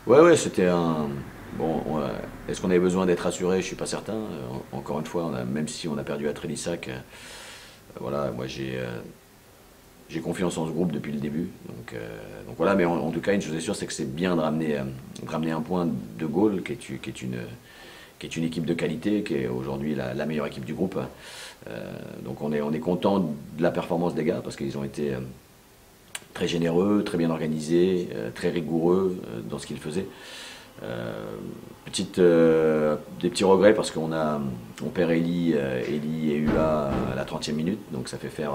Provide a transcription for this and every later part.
Ouais, c'était un. Bon, est-ce qu'on avait besoin d'être rassuré? Je suis pas certain. Encore une fois, même si on a perdu à Trélissac, voilà, moi j'ai confiance en ce groupe depuis le début. Donc voilà, mais en tout cas, une chose est sûre, c'est que c'est bien de ramener un point de Gaulle, qui est une équipe de qualité, qui est aujourd'hui la meilleure équipe du groupe. Donc on est content de la performance des gars, parce qu'ils ont été très généreux, très bien organisés, très rigoureux dans ce qu'ils faisaient. Euh, des petits regrets parce on perd Eli et Ua à la 30e minute, donc ça fait faire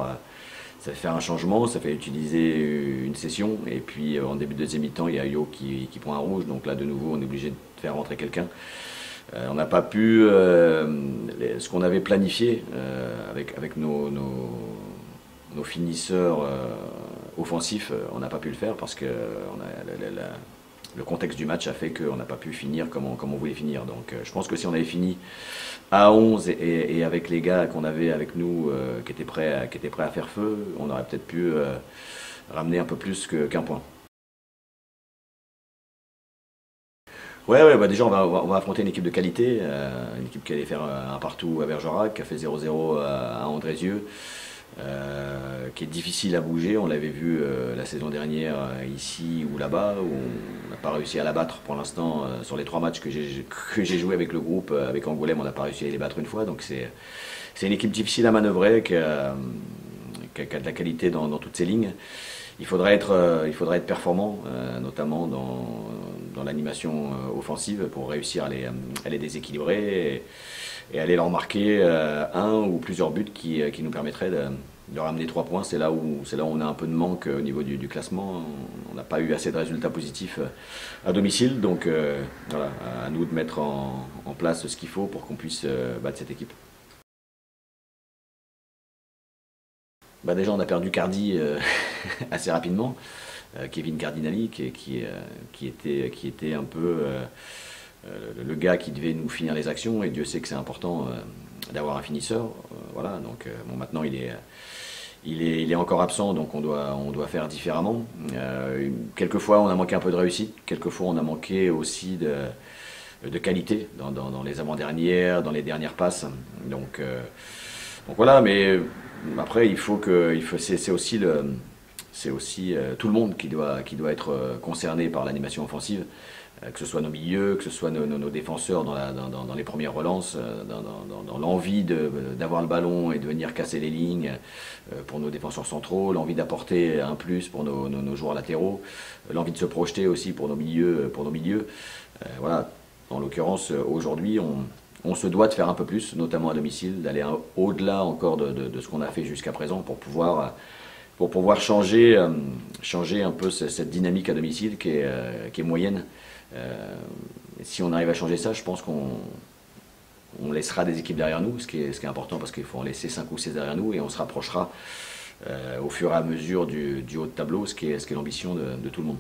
un changement, ça fait utiliser une session, et puis en début de deuxième mi-temps, il y a Yo qui prend un rouge, donc là de nouveau on est obligé de faire rentrer quelqu'un. On n'a pas pu ce qu'on avait planifié avec nos finisseurs offensifs, on n'a pas pu le faire parce que le contexte du match a fait qu'on n'a pas pu finir comme on voulait finir. Donc je pense que si on avait fini à 11 et avec les gars qu'on avait avec nous qui étaient prêts à faire feu, on aurait peut-être pu ramener un peu plus qu'un point. Ouais, bah déjà on va affronter une équipe de qualité, une équipe qui allait faire un partout à Bergerac, qui a fait 0-0 à Andrézieux, qui est difficile à bouger. On l'avait vu la saison dernière ici ou là-bas, où on n'a pas réussi à la battre pour l'instant sur les trois matchs que j'ai joué avec le groupe, avec Angoulême, on n'a pas réussi à les battre une fois. Donc c'est une équipe difficile à manœuvrer, qui a de la qualité dans toutes ses lignes. Il faudrait être performant, notamment dans l'animation offensive pour réussir à les déséquilibrer et aller leur marquer un ou plusieurs buts qui nous permettraient de ramener 3 points. C'est là où on a un peu de manque au niveau du classement. On n'a pas eu assez de résultats positifs à domicile, donc voilà, à nous de mettre en place ce qu'il faut pour qu'on puisse battre cette équipe. Bah déjà, on a perdu Cardi assez rapidement. Kevin Cardinali, qui était un peu le gars qui devait nous finir les actions, et Dieu sait que c'est important d'avoir un finisseur. Voilà, donc bon, maintenant il est encore absent, donc on doit faire différemment. Quelquefois, on a manqué un peu de réussite, quelquefois, on a manqué aussi de qualité dans les avant-dernières, dans les dernières passes. Donc voilà, mais après, c'est aussi tout le monde qui doit être concerné par l'animation offensive, que ce soit nos milieux, que ce soit nos défenseurs dans les premières relances, dans l'envie d'avoir le ballon et de venir casser les lignes pour nos défenseurs centraux, l'envie d'apporter un plus pour nos joueurs latéraux, l'envie de se projeter aussi pour nos milieux. Voilà, en l'occurrence, aujourd'hui, on se doit de faire un peu plus, notamment à domicile, d'aller au-delà encore de ce qu'on a fait jusqu'à présent pour pouvoir changer un peu cette dynamique à domicile qui est moyenne. Et si on arrive à changer ça, je pense qu'on laissera des équipes derrière nous, ce qui est important, parce qu'il faut en laisser 5 ou 6 derrière nous, et on se rapprochera au fur et à mesure du haut de tableau, ce qui est l'ambition de tout le monde.